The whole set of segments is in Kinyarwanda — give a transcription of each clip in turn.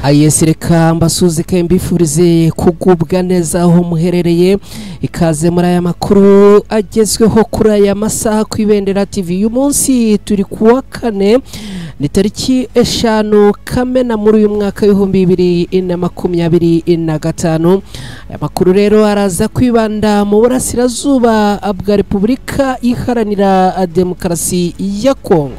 Ayesi reka mbasuzike mbifurize kugubwa neza aho muherereye ikaze muri aya makuru agezweho kuri aya masaha ku Ibendera TV. Uyu munsi turi kuwa kane ni tariki 5 Kamena muri uyu mwaka w'2025. Aya makuru rero araza kwibanda mu burasirazuba bwa Repubulika Iharanira Demokarasi ya Kongo.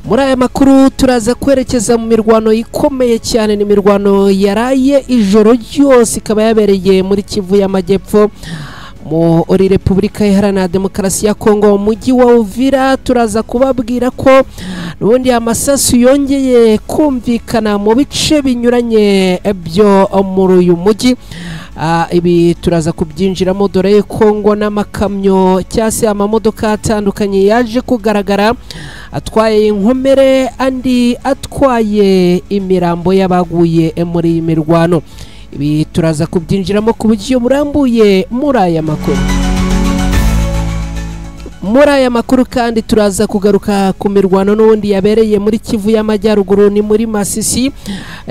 Muri aya makuru turaza kwerekeza mu mirwano ikomeye cyane, ni mirwano yaraye ijoro ryose ikaba yabereye muri Kivu y'Amajyepfo muri Repubulika Iharanira Demokarasi ya Kongo, mujyi wa Uvira. Turaza kubabwira ko nubundi amasasu yongeye kumvikana mu bice binyuranye byo muri uyu mujyi. Ibi turaza kubyinjiramo dore Kongo n'amakamyo cyase amamodoka atandukanye yaje kugaragara atwaye inkomere andi atwaye imirambo y'abaguye muri iyi mirwano. Ibi turaza kubyinjiramo ku buryo burambuye muri aya makuru. Muri aya makuru kandi turaza kugaruka ku mirwano n'ubundi yabereye muri Kivu y'Amajyaruguru, ni muri Masisi.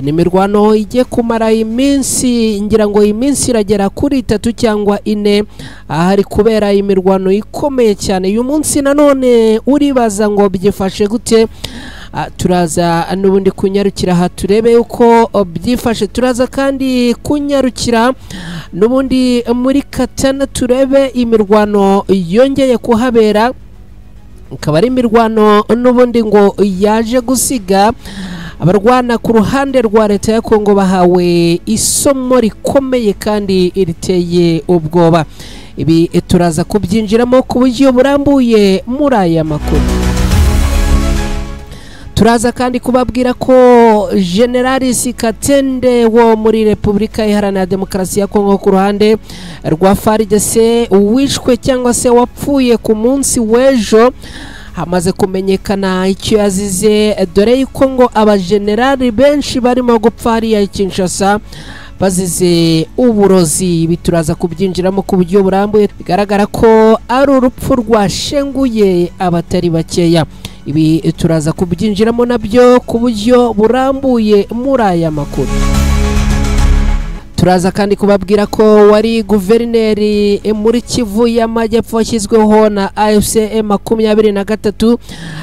Ni mirwano igiye kumara iminsi, ngira ngo iminsi iragera kuri 3 cyangwa 4, ahari kubera imirwano ikomeye cyane. Uyu munsi nanone uribaza ngo byifashe gute? Turaza n'ubundi kunyarukira aha turebe uko byifashe. Turaza kandi kunyarukira n'ubundi muri Katana turebe imirwano yongeye kuhabera, ikaba ari imirwano n'ubundi ngo yaje gusiga abarwana ku ruhande rwa leta ya Kongo bahawe isomo rikomeye kandi iriteye ubwoba. Ibi turaza kubyinjiramo ku buryo burambuye muri aya makuru. Turaza kandi kubabwira ko General Sikatende wo muri Repubulika Iharanira Demokarasi ya Kongo ku ruhande rwa FARDC wishwe cyangwa se wapfuye ku munsi w'ejo. Hamaze kumenyekana icyo yazize, dore yuko ngo abagenerali benshi barimo gupfa hariya Kinshasa bazize uburozi. Bituraza kubyinjiramo ku buryo burambuye, bigaragara ko ari urupfu rwashenguye abatari bakeya. Ibi turaza kubyinjiramo nabyo ku buryo burambuye muri aya makuru. Turaza kandi kubabwira ko wari guverineri muri Kivu y'Amajyepfo washyizweho na AFC M23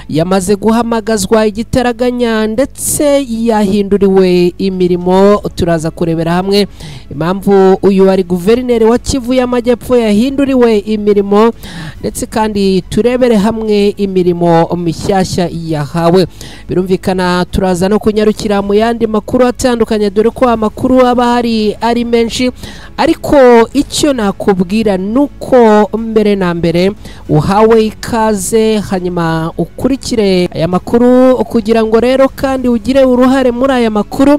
yamaze guhamagazwa igitaraganya ndetse yahinduriwe imirimo. Turaza kurebera hamwe impamvu uyu wari guverineri wa Kivu y'Amajyepfo yahinduriwe imirimo, ndetse kandi turebere hamwe imirimo mishyashya yahawe. Birumvikana turaza no kunyarukira mu yandi makuru atandukanye, dore ko amakuru aba ari menshi, ariko icyo nakubwira nuko mbere na mbere uhawe ikaze, hanyuma ukurikire aya makuru kugira ngo rero kandi ugire uruhare muri aya makuru.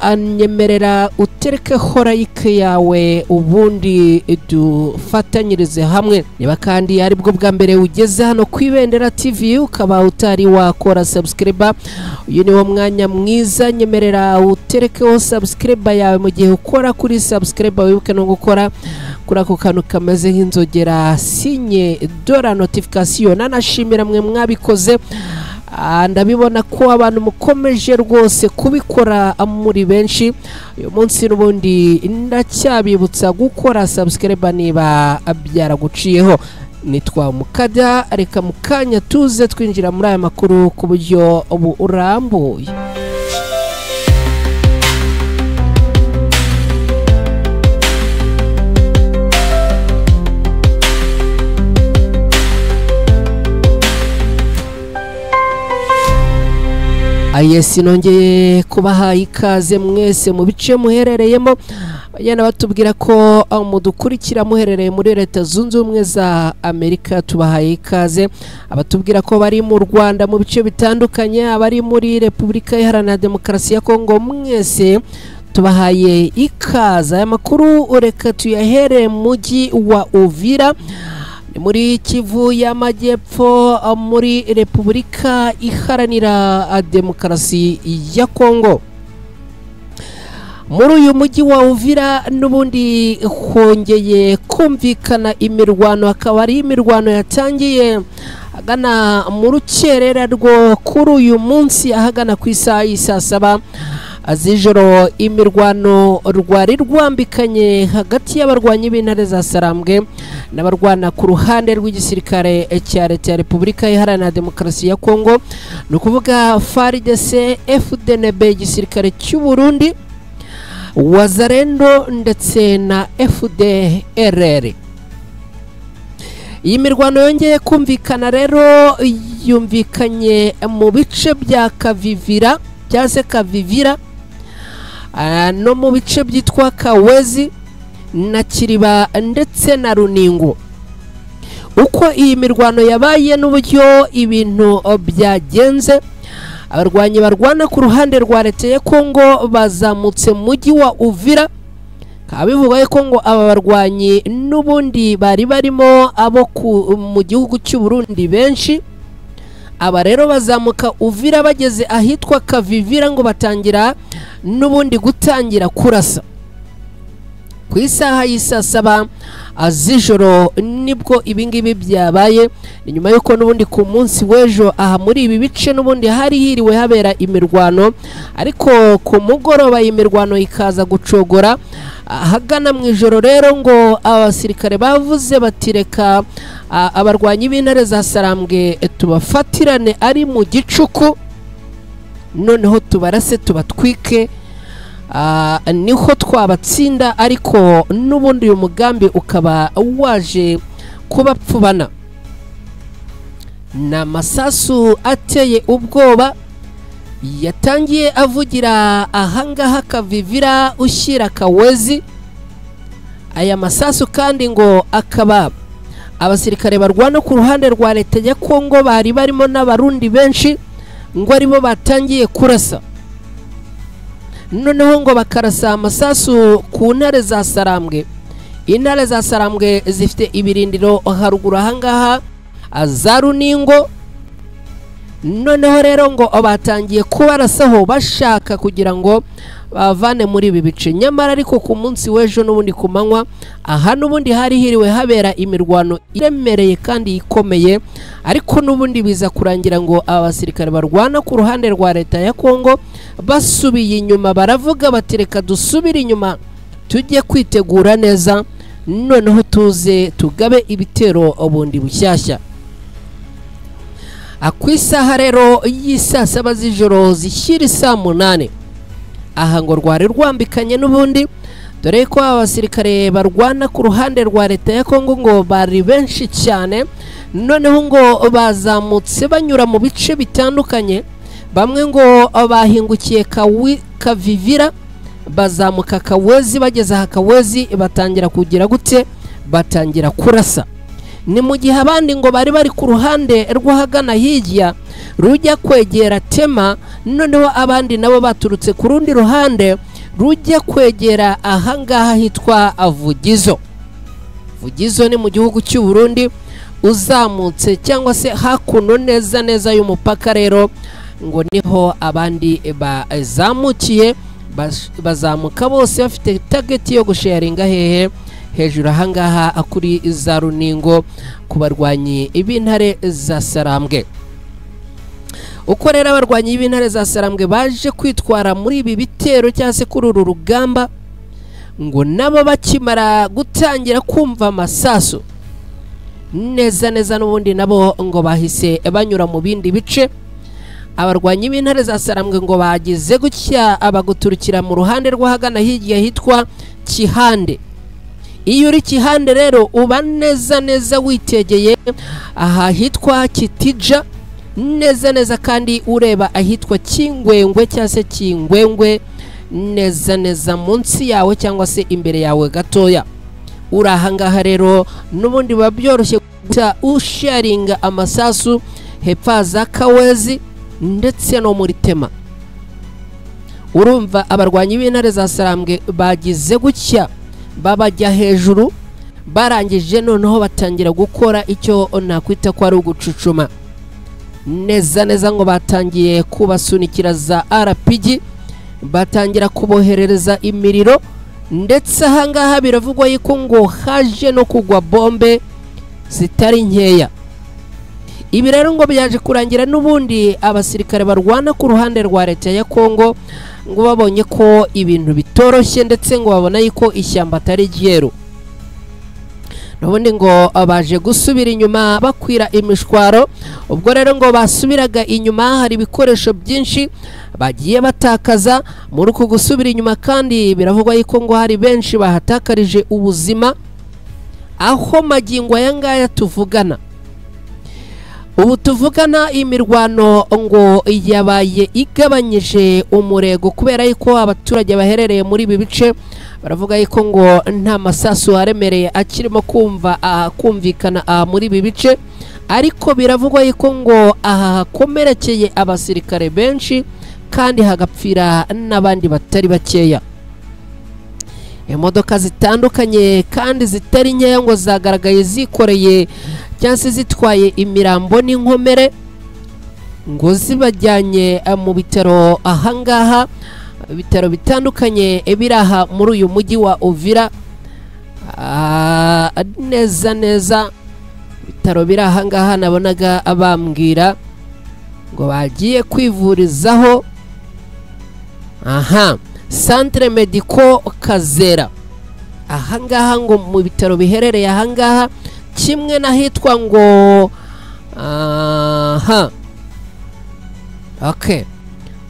Anyemerera utereke like yawe ubundi dufatanyirize hamwe. Niba kandi ari bwo bwa mbere ugeze hano ku Ibendera TV ukaba utari wakora subscribe, uyu ni wo mwanya mwiza. Nyemerera uterekeho subscribe yawe. Mu gihe ukora kuri subscribe wibuke no gukora kuri ako kantu kameze nk'inzogera sinye dora notification. Nanashimira mwe mwabikoze, ndabibona ko abantu mukomeje rwose kubikora muri benshi. Uyu munsi n'ubundi ndacyabibutsa gukora subscribe niba byaraguciyeho. Nitwa Mukada, reka mukanya tuze twinjira muri aya makuru ku buryo burambuye. Ayesi nongeye kubaha ikaze mwese mu bice muherereyemo. Bajyana batubwira ko mudukurikira muherereye muri Leta Zunze Ubumwe za Amerika, tubahaye ikaze. Abatubwira ko bari mu Rwanda mu bice bitandukanye, abari muri Repubulika Iharanira Demokarasi ya Kongo, mwese tubahaye ikaze. Aya makuru ureka tuyahere mu mujyi wa Uvira muri Kivu y'Amajyepfo muri Repubulika Iharanira Demokarasi ya Kongo. muri uyu mujyi wa Uvira n'ubundi hongeye kumvikana imirwano, akaba ari imirwano yatangiye agana mu rukerera rwo kuri uyu munsi ahagana ku isaha y'isa 7 z'ijoro. Imirwano rwari rwambikanye hagati y'abarwanyi b'intare za Sarambwe n'abarwana ku ruhande rw'igisirikare cya leta ya Repubulika Iharanira Demokarasi ya Kongo, ni ukuvuga FARDC, FDNB igisirikare cy'u Burundi, Wazalendo ndetse na FDLR. Iyi mirwano yongeye kumvikana rero, yumvikanye mu bice bya Kavivira cyase Kavivira no mu bice byitwa Kawezi na Kiriba ndetse na Runingo. Uko iyi mirwano yabaye n'uburyo ibintu byagenze, abarwanyi barwana ku ruhande rwa leta ya Kongo bazamutse mu mujyi wa Uvira. Kabivuga ko ngo aba barwanyi n'ubundi bari barimo abo mu gihugu cy'u Burundi benshi. Aba rero bazamuka Uvira bageze ahitwa Kavivira ngo batangira n'ubundi gutangira kurasa. Ku isaha y'isa 7 z'ijoro nibwo ibingibi byabaye, nyuma yuko n'ubundi ku munsi w'ejo aha muri ibi bice n'ubundi hari hiriwe habera imirwano, ariko ku mugoroba imirwano ikaza gucogora. Hagana mu ijoro rero ngo abasirikare bavuze batireka abarwanyi b'intare za Sarambwe tubafatirane ari mu gicuku, noneho tubarase tubatwike, niho twabatsinda. Ariko n'ubundi uyu mugambi ukaba waje kubapfubana. Na masasu ateye ubwoba yatangiye avugira ahangaha Kavivira ushyira Kawezi. Aya masasu kandi ngo akaba abasirikare barwana ku ruhande rwa leta ya Kongo bari barimo n'abarundi benshi ngo aribo batangiye kurasa. Noneho ngo bakarasa amasasu ku ntare za Sarambwe. Intare za Sarambwe zifite ibirindiro haruguru ahangaha za Runingo. Noneho rero ngo batangiye kubarasaho bashaka kugira ngo bavane muri ibi bice. Nyamara ariko ku munsi w'ejo n'ubundi ku manywa aha n'ubundi hari hiriwe habera imirwano iremereye kandi ikomeye, ariko n'ubundi biza kurangira ngo abasirikare barwana ku ruhande rwa leta ya Kongo basubiye inyuma. Baravuga bati reka dusubire inyuma tujye kwitegura neza, noneho tuze tugabe ibitero ubundi bushyashya. Akwisaha rero y'isa 7 z'ijoro zishyira isa 8 aha ngo rwari rwambikanye n'ubundi, dore ko abasirikare barwana ku ruhande rwa leta ya Kongo ngo bari benshi cyane. Noneho ngo bazamutse banyura mu bice bitandukanye, bamwe ngo bahingukiye Kavivira bazamuka Kawezi, bageze aha Kawezi batangira kugira gute, batangira kurasa. Ni mu gihe abandi ngo bari bari ku ruhande rw'ahagana hirya rujya kwegera Tema. Noneho abandi nabo baturutse ku rundi ruhande rujya kwegera ahangaha hitwa Vugizo. Vugizo ni mu gihugu cy'u Burundi uzamutse cyangwa se hakuno neza neza y'umupaka. Rero ngo niho abandi bazamukiye, bazamuka bose bafite target yo gusharinga hehe hejuru ahangaha kuri za Runingo ku barwanyi b'intare za Sarambwe. Uko rero abarwanyi b'intare za Sarambwe baje kwitwara muri ibi bitero cyangwa se kuri uru rugamba, ngo nabo bakimara gutangira kumva amasasu neza neza n'ubundi nabo ngo bahise banyura mu bindi bice. Abarwanyi b'intare za Sarambwe ngo bagize gutya abaguturukira mu ruhande rw'ahagana hirya hitwa Kihande. Iyo uri Kihande rero uba neza neza witegeye aha hitwa Kitija neza neza, kandi ureba ahitwa Kingwengwe cyangwa se Kingwengwe neza neza munsi yawe cyangwa se imbere yawe gatoya. Urahangaha rero n'ubundi babyoroshye guta usharinga amasasu hepfa za Kawezi ndetse no muri Tema. Urumva abarwanyi b'intare za Sarambwe bagize gutya babajya hejuru, barangije noneho batangira gukora icyo nakwita ko ari ugucucuma neza neza, ngo batangiye kubasunikira za RPG batangira kuboherereza imiriro, ndetse ahangaha biravugwa yuko ngo haje no kugwa bombe zitari nkeya. Ibi rero ngo byaje kurangira n'ubundi abasirikare barwana ku ruhande rwa leta ya Kongo ngo babonye ko ibintu bitoroshye, ndetse ngo babona yuko ishyamba atari ryeru. Nubundi ngo baje gusubira inyuma bakwira imishwaro. Ubwo rero ngo basubiraga inyuma hari ibikoresho byinshi bagiye batakaza muri uko gusubira inyuma, kandi biravugwa yuko ngo hari benshi bahatakarije ubuzima. Aho magingo aya ngaya tuvugana, ubu tuvugana imirwano ngo yabaye igabanyije umurego, kubera yuko abaturage baherereye muri ibi bice baravuga yuko ngo nta masasu aremereye akirimo kumvikana muri ibi bice, ariko biravugwa yuko ngo aha hakomerekeye abasirikare benshi kandi hagapfira n'abandi batari bakeya. Imodoka zitandukanye kandi zitari nkeya ngo zagaragaye zikoreye cyangwa se zitwaye imirambo n'inkomere ngo zibajyanye mu bitaro ahangaha, ibitaro bitandukanye biraha muri uyu mujyi wa Uvira. Neza neza ibitaro biri ahangaha nabonaga bambwira ngo bagiye kwivurizaho. Centre Medico Kazera ahangaha ngo mu bitaro biherereye ahangaha, kimwe n'ahitwa ngo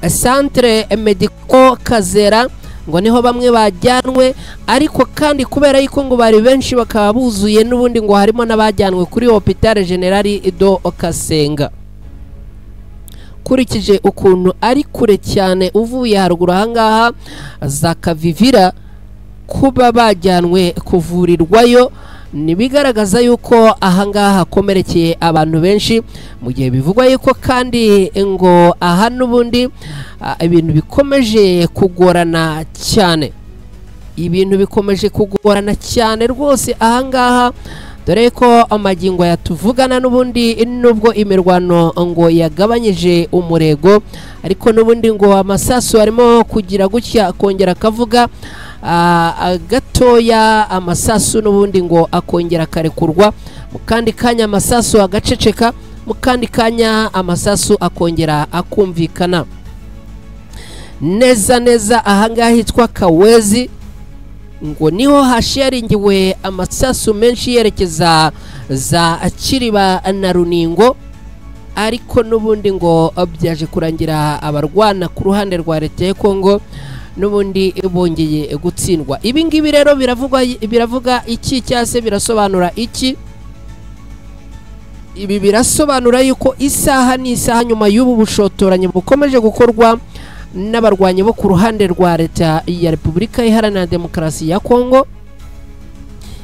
Centre Medico Kazera ngo niho bamwe bajyanwe, ariko kandi kubera yuko ngo bari benshi bakaba buzuye, n'ubundi ngo harimo n'abajyanwe kuri Hôpital General do Kasenga. Kurikije ukuntu ari kure cyane uvuye haruguru ahangaha za Kavivira, kuba bajyanwe kuvurirwayo nibigaragaza yuko ahangaha hakomerekeye abantu benshi, mu gihe bivugwa yuko kandi ngo aha n'ubundi ibintu bikomeje kugorana cyane. Ibintu bikomeje kugorana cyane rwose ahangaha, dore ko amagingo yatuvugana n'ubundi nubwo imirwano ngo yagabanyije umurego, ariko n'ubundi ngo amasasu arimo kugira gutya akongera akavuga gatoya, amasasu n'ubundi ngo akongera akarekurwa, mu kandi kanya amasasu agaceceka, mu kandi kanya amasasu akongera akumvikana. Neza neza ahangaha hitwa Kawezi ngo niho hasharingiwe amasasu menshi yerekeza za Kiriba na Runingo, ariko n'ubundi ngo byaje kurangira abarwana ku ruhande rwa leta ya Kongo n'ubundi bongeye gutsindwa. Ibi ngibi rero biravuga iki cyase birasobanura iki? Ibi birasobanura yuko isaha n'isaha nyuma y'ubu bushotoranye bukomeje gukorwa n'abarwanyi bo ku ruhande rwa leta ya Repubulika Iharanira Demokarasi ya Kongo,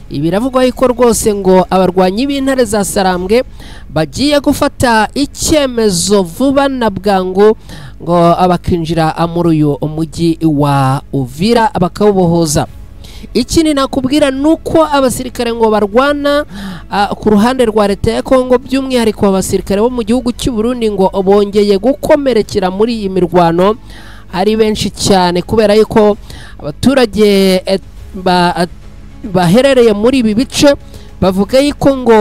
ibiravugwa yuko rwose ngo abarwanyi b'intare za Sarambwe bagiye gufata icyemezo vuba na bwangu ngo abakinjira muri uyu mujyi wa Uvira bakawubohoza. Ikindi nakubwira nuko abasirikare ngo barwana ku ruhande rwa leta ya Kongo, by'umwihariko abasirikare bo mu gihugu cy'u Burundi ngo bongeye gukomerekera muri iyi mirwano ari benshi cyane, kubera yuko abaturage baherereye muri ibi bice bavuga yuko ngo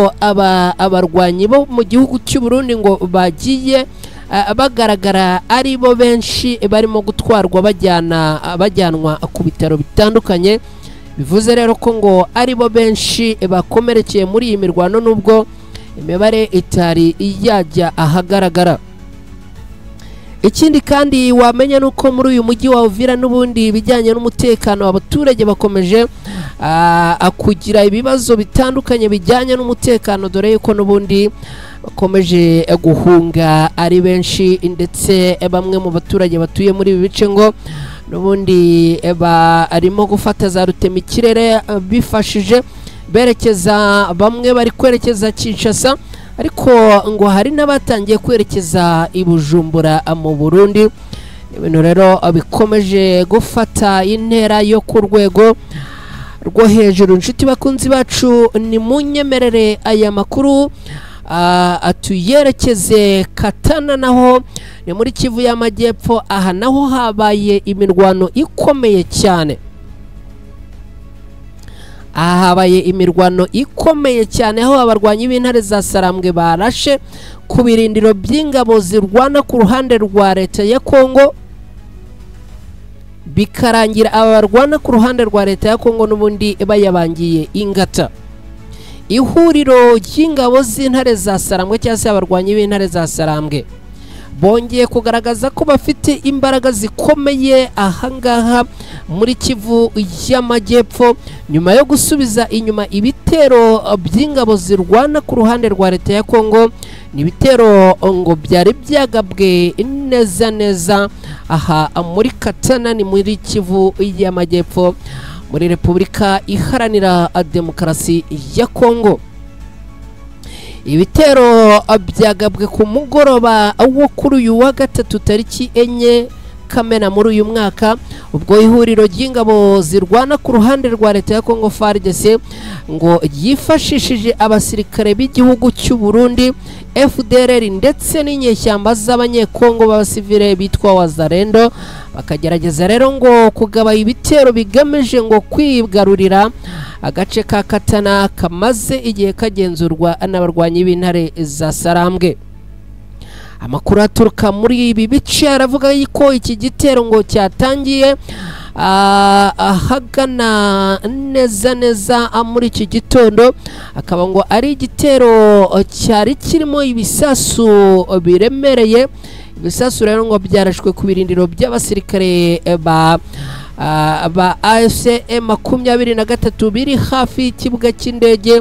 abarwanyi bo mu gihugu cy'u Burundi ngo bagiye bagaragara ari bo benshi barimo gutwarwa bajyanwa ku bitaro bitandukanye. Bivuze rero ko ngo ari bo benshi bakomerekeye muri iyi mirwano, nubwo imibare itari yajya ahagaragara. Ikindi kandi wamenya nuko muri uyu mujyi wa Uvira n'ubundi bijyanye n'umutekano, abaturage bakomeje kugira ibibazo bitandukanye bijyanye n'umutekano, dore yuko n'ubundi bakomeje guhunga ari benshi, ndetse bamwe mu baturage batuye muri ibi bice ngo n'ubundi barimo gufata za rutemikirere bifashije berekeza, bamwe bari kwerekeza Kinshasa, ariko ngo hari n'abatangiye kwerekeza i Bujumbura mu Burundi. Ibintu rero bikomeje gufata intera yo ku rwego rwo hejuru. Inshuti bakunzi bacu, ni munyemerere aya makuru tuyerekeze Katana, naho ni muri Kivu y'Amajyepfo. Aha naho habaye imirwano ikomeye cyane. Habaye imirwano ikomeye cyane aho abarwanyi b'intare za Sarambwe barashe ku birindiro by'ingabo zirwana ku ruhande rwa leta ya Kongo, bikarangira abarwana ku ruhande rwa leta ya Kongo n'ubundi bayabangiye ingata. Ihuriro ry'ingabo z'intare za Sarambwe cyangwa se abarwanyi b'intare za Sarambwe bongeye kugaragaza ko bafite imbaraga zikomeye ahangaha muri Kivu y'Amajyepfo, nyuma yo gusubiza inyuma ibitero by'ingabo zirwana ku ruhande rwa leta ya Kongo. Ni ibitero ngo byari byagabwe neza neza aha muri Katana, ni muri Kivu y'Amajyepfo muri Repubulika Iharanira Demokarasi ya Kongo. Ibitero byagabwe ku mugoroba wo kuri uyu wa gatatu tariki 4 Kamena muri uyu mwaka, ubwo ihuriro ry'ingabo zirwana ku ruhande rwa leta ya Kongo FARDC ngo yifashishije abasirikare b'igihugu cy'u Burundi FDLR ndetse n'inyeshyamba z'abanyekongo b'abasivile bitwa Wazalendo, bakagerageza rero ngo kugaba ibitero bigamije ngo kwigarurira agace ka Katana kamaze igihe kagenzurwa n'abarwanyi b'intare za Sarambwe. Amakuru aturuka muri ibi bice aravuga yuko iki gitero ngo cyatangiye ahagana neza muri iki gitondo, akaba ngo ari igitero cyari kirimo ibisasu biremereye. Ibisasu rero ngo byarashwe ku birindiro by'abasirikare ba AFC M23 biri hafi y'ikibuga cy'indege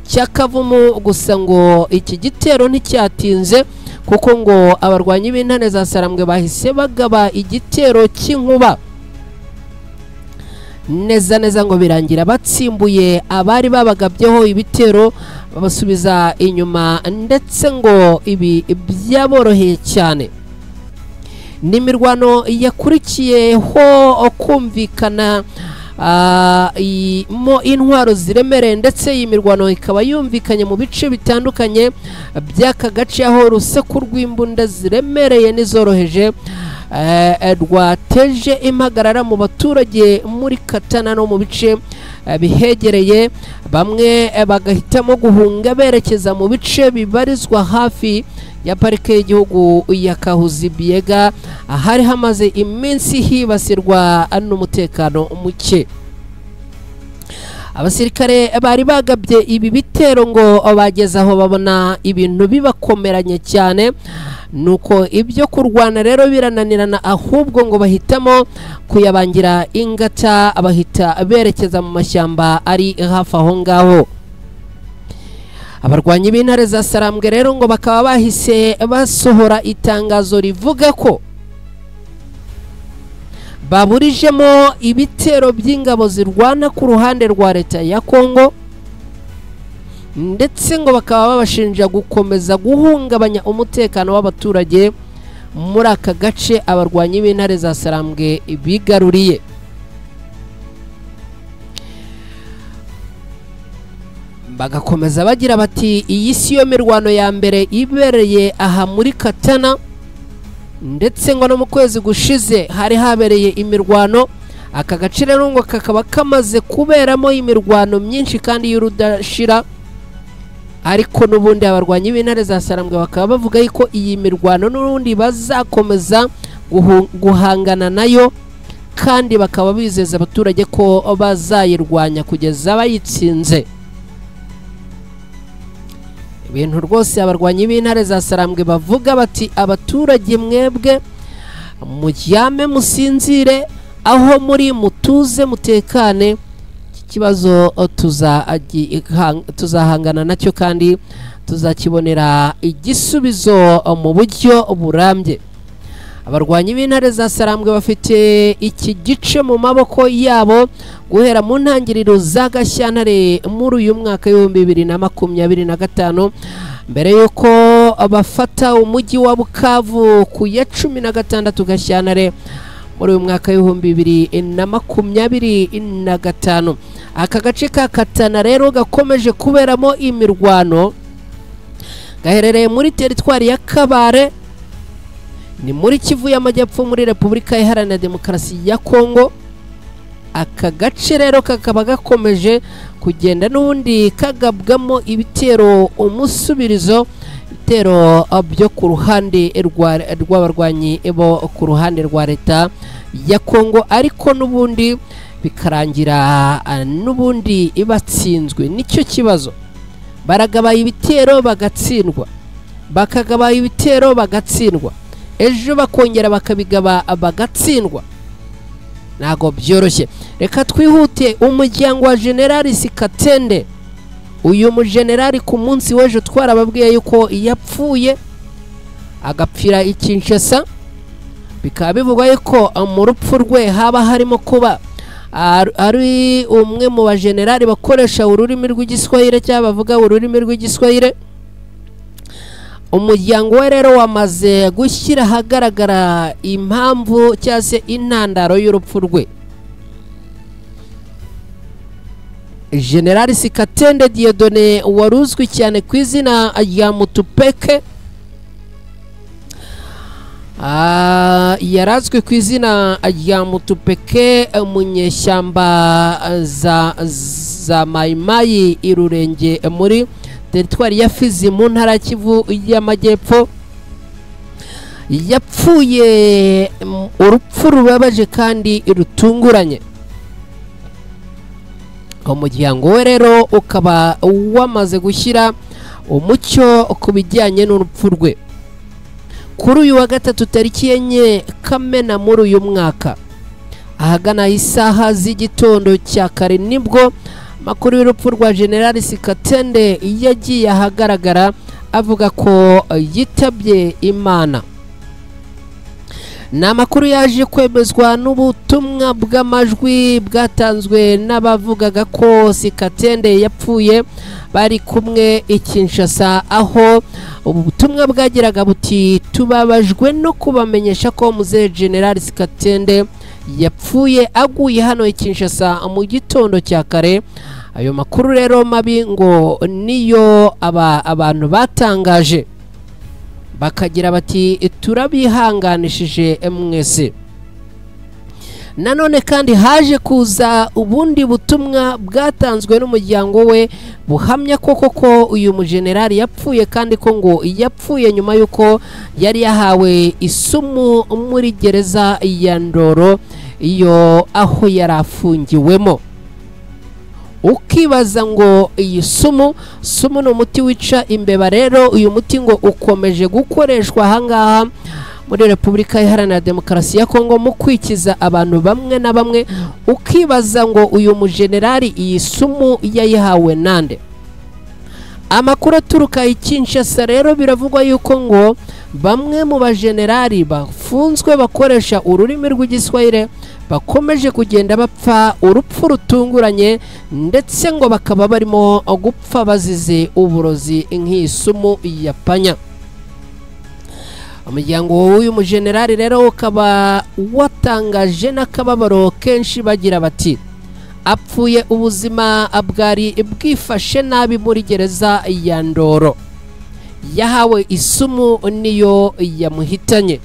cya Kavumu. Gusa ngo iki gitero nticyatinze kuko ngo abarwanyi b'intare za Sarambwe bahise bagaba igitero cy'inkuba neza ngo birangira batsimbuye abari babagabyeho ibitero, babasubiza inyuma, ndetse ngo ibi byaboroheye cyane. Ni imirwano yakurikiyeho kumvikana mo intwaro ziremereye, ndetse iyi mirwano ikaba yumvikanye mu bice bitandukanye by'aka gace, aho urusaku rw'imbunda ziremereye n'izoroheje rwateje impagarara mu baturage muri Katana no mu bice bihegereye. Bamwe bagahitamo guhunga berekeza mu bice bibarizwa hafi ya parike y'igihugu ya Kahuzi Biega, ahari hamaze iminsi hibasirwa n'umutekano muke. Abasirikare bari bagabye ibi bitero ngo bageze aho babona ibintu bibakomeranye cyane, nuko ibyo kurwana rero birananirana, ahubwo ngo bahitamo kuyabangira ingata, bahita berekeza mu mashyamba ari hafi aho ngaho. Abarwanyi b'intare za Sarambwe rero ngo bakaba bahise basohora itangazo rivuga ko baburijemo ibitero by'ingabo zirwana ku ruhande rwa leta ya Kongo, ndetse ngo bakaba babashinja gukomeza guhungabanya umutekano w'abaturage muri aka gace abarwanyi b'intare za Sarambwe bigaruriye. Bagakomeza bagira bati iyi si yo mirwano ya mbere ibereye aha muri Katana, ndetse ngo no mu kwezi gushize hari habereye imirwano. Aka gace rero ngo kakaba kamaze kuberamo imirwano myinshi kandi y'urudashira, ariko n'ubundi abarwanyi b'intare za Sarambwe bakaba bavuga yuko iyi mirwano n'urundi bazakomeza guhangana nayo, kandi bakaba bizeza abaturage ko bazayirwanya kugeza bayitsinze. Ibintu rwose abarwanyi b'intare za Sarambwe bavuga bati abaturage mwebwe mujyame musinzire, aho muri mutuze mutekane, ikibazo tuzahangana nacyo kandi tuzakibonera igisubizo mu buryo burambye. Abarwanyi b'intare za Sarambwe bafite iki gice mu maboko yabo guhera mu ntangiriro za Gashyantare muri uyu mwaka w'2025, mbere yuko bafata umujyi wa Bukavu ku ya 16 Gashyantare muri uyu mwaka w'2025. Aka gace ka Katana rero gakomeje kuberamo imirwano gaherereye muri teritwari ya Kabare, ni muri Kivu y'Amajyepfo muri Repubulika Iharanira Demokarasi ya Kongo. Aka gace rero kakaba gakomeje kugenda n'ubundi kagabwamo ibitero umusubirizo, ibitero byo ku ruhande rw'abarwanyi bo ku ruhande rwa leta ya Kongo, ariko n'ubundi bikarangira n'ubundi ibatsinzwe. Nicyo kibazo, baragabaye ibitero bagatsindwa, bakagabaye ibitero bagatsindwa, ejo bakongera bakabigaba bagatsindwa. Nago byoroshye. Reka twihute. Umuryango wa General Sikatende, uyu mujenerali ku munsi w'ejo twarababwiye yuko yapfuye agapfira i Kinshasa, bikaba bivugwa yuko mu rupfu rwe haba harimo kuba ari umwe mu bajenerali bakoresha ururimi rw'igiswahili cyangwa bavuga ururimi rw'igiswahili. Umuryango we rero wamaze gushyira ahagaragara impamvu cyangwa se intandaro y'urupfu rwe. General Sikatende Dieudonné waruzwi cyane ku izina rya Mutupeke, yarazwi ku izina rya Mutupeke, umunyeshyamba za Mayimayi Irurenge muri teritwari ya Fizi mu ntara Kivu y'Amajyepfo. Yapfuye urupfu rubabaje kandi rutunguranye. Umuryango we rero ukaba wamaze gushyira umucyo ku bijyanye n'urupfu rwe. Kuri uyu wa gatatu tariki enye Kamena muri uyu mwaka, ahagana isaha z'igitondo cya kare, nibwo makuru y'urupfu rwa General Sikatende yagiye ahagaragara avuga ko yitabye Imana. Ni amakuru yaje kwemezwa n'ubutumwa bw'amajwi bwatanzwe n'abavugaga ko Sikatende yapfuye bari kumwe i Kinshasa, aho ubu butumwa bwagiraga buti tubabajwe no kubamenyesha ko Muzehe General Sikatende yapfuye aguye hano i Kinshasa mu gitondo cya kare. Ayo makuru rero mabi ngo niyo abantu batangaje, bakagira bati turabihanganishije mwese. Nanone kandi haje kuza ubundi butumwa bwatanzwe n'umuryango we buhamya ko koko uyu mujenerali yapfuye, kandi ko ngo yapfuye nyuma yuko yari yahawe isumu muri gereza ya Ndoro iyo aho yari afungiwemo. Ukibaza ngo iyi sumu ni umuti wica imbeba. Rero uyu muti ngo ukomeje gukoreshwa ahangaha muri Repubulika Iharanira Demokarasi ya Kongo mu kwikiza abantu bamwe na bamwe. Ukibaza ngo uyu mujenerali iyi sumu yayihawe nande? Amakuru aturuka i Kinshasa rero biravugwa yuko ngo bamwe mu bajenerali bafunzwe bakoresha ururimi rw'igiswahili bakomeje kugenda bapfa urupfu rutunguranye, ndetse ngo bakaba barimo gupfa bazize uburozi nk'isumu ya panya. Umuryango w'uyu mujenerali rero ukaba watangaje n'akababaro kenshi bagira bati apfuye ubuzima bwari bwifashe nabi muri gereza ya Ndoro, yahawe isumu niyo yamuhitanye.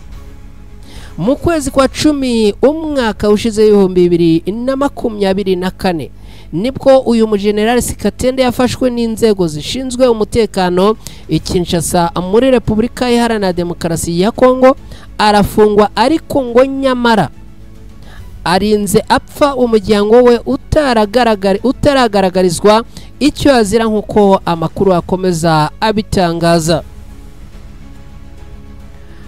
Mu kwezi kwa 10 umwaka ushize 2024 nibwo uyu mujenerali Sikatende yafashwe n'inzego zishinzwe umutekano i Kinshasa muri Repubulika Iharanira Demokarasi ya Kongo, arafungwa, ariko ngo nyamara arinze apfa umuryango we utaragaragarizwa icyo azira, nk'uko amakuru akomeza abitangaza.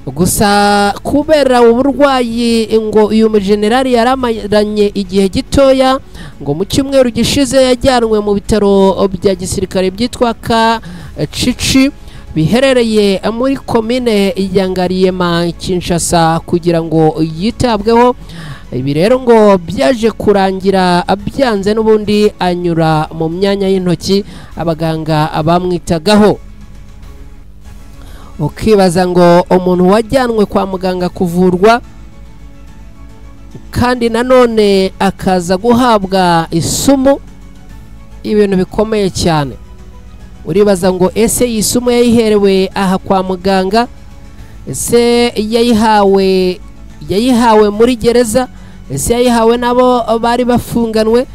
Gusa kubera uburwayi ngo uyu mujenerali yaramaranye igihe gitoya, ngo mu cyumweru gishize yajyanwe mu bitaro bya gisirikare byitwa Cici biherereye muri komine ya Ngaliema Kinshasa kugira ngo yitabweho. Ibi rero ngo byaje kurangira abyanze, n'ubundi anyura mu myanya y'intoki abaganga abamwitagaho. Ukibaza ngo umuntu wajyanwe kwa muganga kuvurwa kandi nanone akaza guhabwa isumu, ibintu bikomeye cyane. uribaza ngo ese iyi sumu yayiherewe aha kwa muganga, ese yayihawe muri gereza, ese yayihawe nabo bari bafunganwe?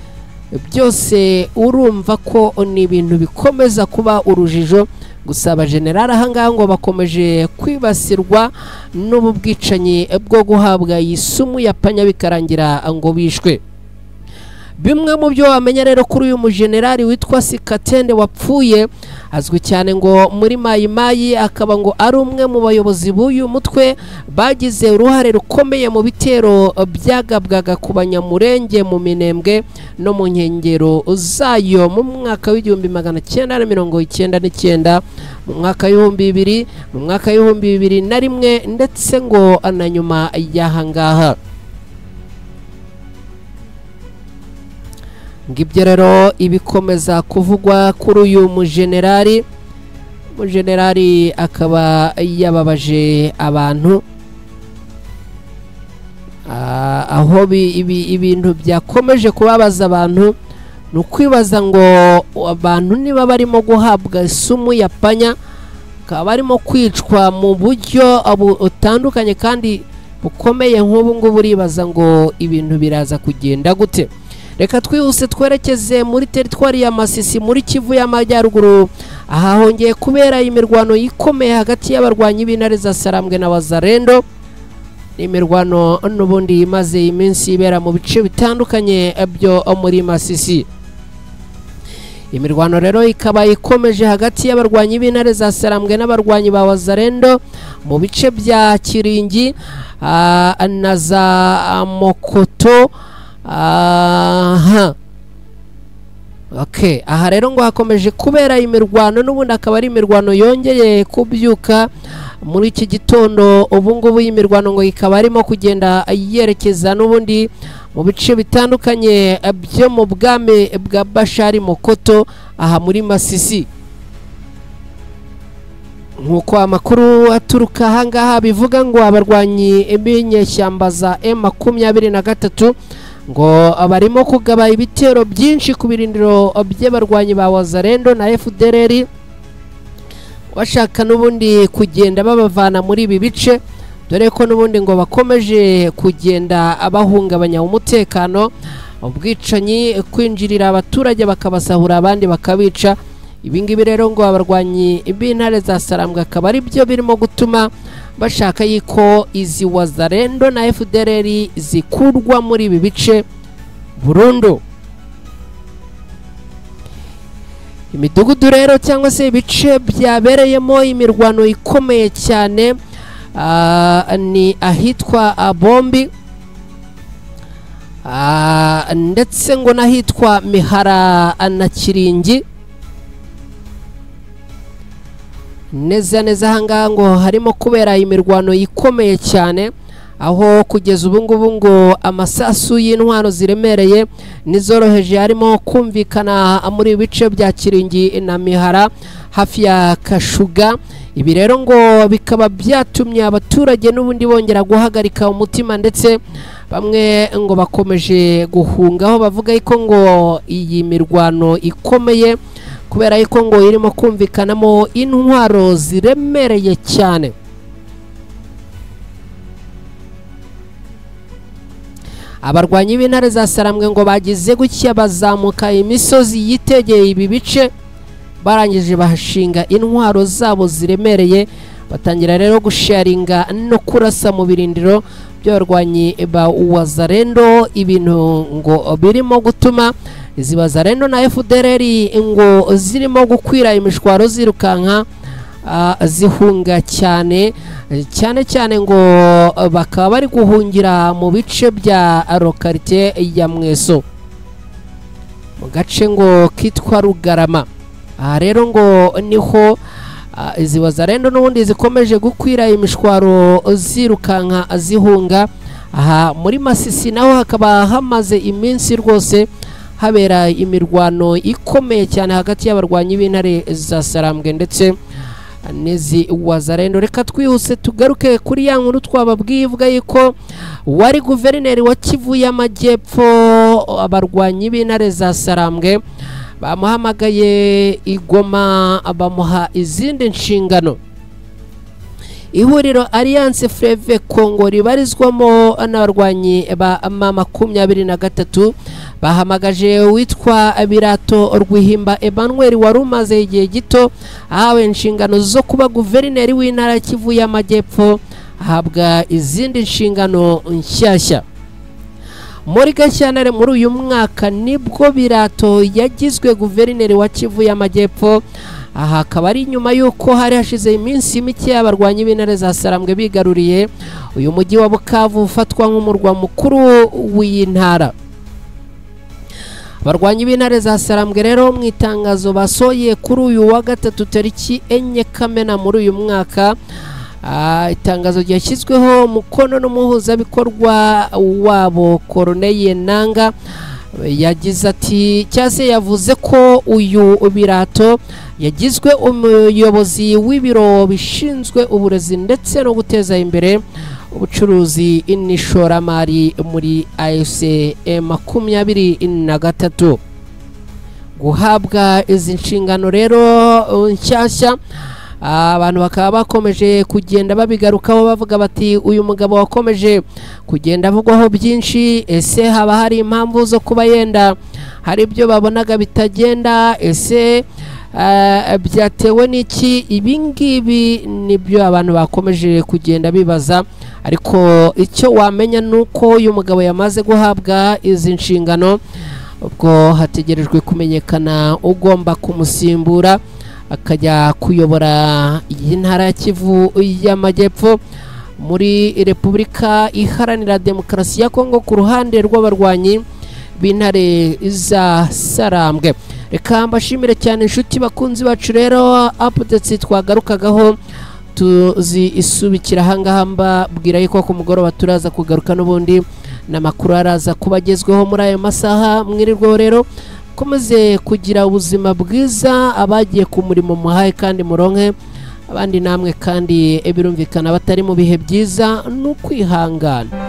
Byose urumva ko ni ibintu bikomeza kuba urujijo. Gusa abajenerali ahangaha ngo bakomeje kwibasirwa n'ubu bwicanyi bwo guhabwa iyi sumu yapanya bikarangira ngo bishwe. Bimwe mu byo wamenya rero kuri uyu mujenerali witwa Sikatende wapfuye, azwi cyane ngo muri Mayimayi, akaba ngo ari umwe mu bayobozi b'uyu mutwe bagize uruhare rukomeye mu bitero byagabwaga ku Banyamurenge mu Minembwe no mu nkengero zayo mu mwaka w'1999, mu mwaka w'2000, mu mwaka w'2001 ndetse ngo na nyuma y'ahangaha. Ngibyo rero ibikomeza kuvugwa kuri uyu mujenerali. Umujenerali akaba yababaje abantu, aho ibintu byakomeje kubabaza abantu ni ukwibaza ngo abantu niba barimo guhabwa isumu yapanya, bakaba barimo kwicwa mu buryo butandukanye kandi bukomeye nk'ubu ngubu, uribaza ngo ibintu biraza kugenda gute? Reka twihuse twerekeze muri teritwari ya Masisi muri Kivu y'Amajyaruguru. Aha hongeye kubera imirwano ikomeye hagati y'abarwanyi b'intare za Sarambwe na Wazalendo. Imirwano n'ubundi imaze iminsi ibera mu bice bitandukanye byo muri Masisi. Imirwano rero ikaba ikomeje hagati y'abarwanyi b'intare za Sarambwe n'abarwanyi ba Wazalendo mu bice bya Kiringi na za Mokoto. Aha rero ngo hakomeje kubera imirwano, n'ubundi akaba ari imirwano yongeye kubyuka muri iki gitondo. Ubu ngubu imirwano ngo ikaba arimo kugenda yerekeza n'ubundi mu bice bitandukanye byo mu bwami bwa Bashari Mokoto aha muri Masisi. Nk'uko amakuru aturuka ahangaha bivuga ngo abarwanyi b'inyeshyamba za M23 ngo barimo kugaba ibitero byinshi ku birindiro by'abarwanyi ba Wazalendo na FDLR, bashaka n'ubundi kugenda babavana muri ibi bice, dore ko n'ubundi ngo bakomeje kugenda abahungabanya umutekano, ubwicanyi, kwinjirira abaturage bakabasahura abandi bakabica. Ibingibi rero ngo abarwanyi b'intare za Sarambwe akaba ari byo birimo gutuma bashaka yiko izi Wazalendo na FDLR zikurwa muri ibi bice burundu. Imidugudu rero cyangwa se ibice byabereyemo imirwano ikomeye cyane ni ahitwa Bombi ndetse ngo n'ahitwa Mihara na Kiringi. Neza ahangaha ngo harimo kubera imirwano ikomeye cyane, aho kugeza ubu ngubu ngo amasasu y'intwaro ziremereye n'izoroheje harimo kumvikana muri bice bya Kiringi na Mihara hafi ya Kashuga. Ibi rero ngo bikaba byatumye abaturage n'ubundi bongera guhagarika umutima, ndetse bamwe ngo bakomeje guhunga, aho bavuga ko ngo iyi mirwano ikomeye kubera yuko ngo irimo kumvikanamo intwaro ziremereye cyane. Abarwanyi b'intare za Sarambwe ngo bagize gutya bazamuka imisozi yitegeye ibi bice, barangije bahashinga intwaro zabo ziremereye, batangira rero gusharinga no kurasa mu birindiro by'abarwanyi ba Wazalendo, ibintu ngo birimo gutuma izi Wazalendo na FDLR ngo zirimo gukwira imishwaro zirukanka zihunga cyane ngo bakaba bari guhungira mu bice bya lokalite ya Mweso mu gace ngo kitwa Rugarama. Aha rero ngo niho izi Wazalendo n'ubundi zikomeje gukwira imishwaro zirukanka zihunga. Aha muri Masisi naho hakaba hamaze iminsi rwose habera imirwano ikomeye cyane hagati y'abarwanyi b'intare za Sarambwe ndetse n'izi Wazalendo. Reka twihuse tugaruke kuri ya nkuru twababwiye ivuga yuko wari guverineri wa Kivu y'Amajyepfo abarwanyi b'intare za Sarambwe bamuhamagaye igoma bamuha izindi nshingano. Ihuriro Alliance Fleuve Congo ribarizwamo n'abarwanyi ba M23 bahamagaje witwa Birato Rwihimba Emmanuel wari umaze igihe gito ahawe inshingano zo kuba guverineri w'intara Kivu y'Amajyepfo, ahabwa izindi nshingano nshyashya. Muri Gashyantare muri uyu mwaka nibwo Birato yagizwe guverineri wa Kivu y'Amajyepfo. Aha akaba ari nyuma yuko hari hashize iminsi mike abarwanyi b'intare za Sarambwe bigaruriye uyu mujyi wa Bukavu ufatwa nk'umurwa mukuru w'intara. Abarwanyi b'intare za Sarambwe rero mu itangazo basoye kuri uyu wa gatatu tariki 4 Kamena muri uyu mwaka, itangazo ryashyizweho umukono n'umuhuzabikorwa wabo Corneille Nanga, yagize ati cyase yavuze ko uyu Birato yagizwe umuyobozi w'ibiro bishinzwe uburezi ndetse no guteza imbere ubucuruzi n'ishoramari muri AFC M23. Guhabwa izi nshingano rero nshyashya, abantu bakaba bakomeje kugenda babigarukaho bavuga bati uyu mugabo wakomeje kugenda avugwaho byinshi, ese haba hari impamvu zo kuba yenda hari ibyo babonaga bitagenda, ese byatewe n'iki? Ibingibi nibyo abantu bakomeje kugenda bibaza, ariko icyo wamenya nuko uyu mugabo yamaze guhabwa izi nshingano, ubwo hategerejwe kumenyekana ugomba kumusimbura akajya kuyobora iyi ntara ya Kivu y'Amajyepfo muri Repubulika Iharanira Demokarasi ya Kongo ku ruhande rw'abarwanyi b'intare za Sarambwe. Reka mbashimire cyane inshuti bakunzi bacu, rero updates twagarukagaho tuzi isubikira ahangaha, mbabwira yuko ku mugoroba turaza kugaruka n'ubundi n'amakuru araza kubagezweho muri ayo masaha. Mwirirweho rero, komeze kugira ubuzima bwiza, abagiye ku murimo muhaye kandi muronke, abandi namwe kandi birumvikana batari mu bihe byiza n'ukwihangana.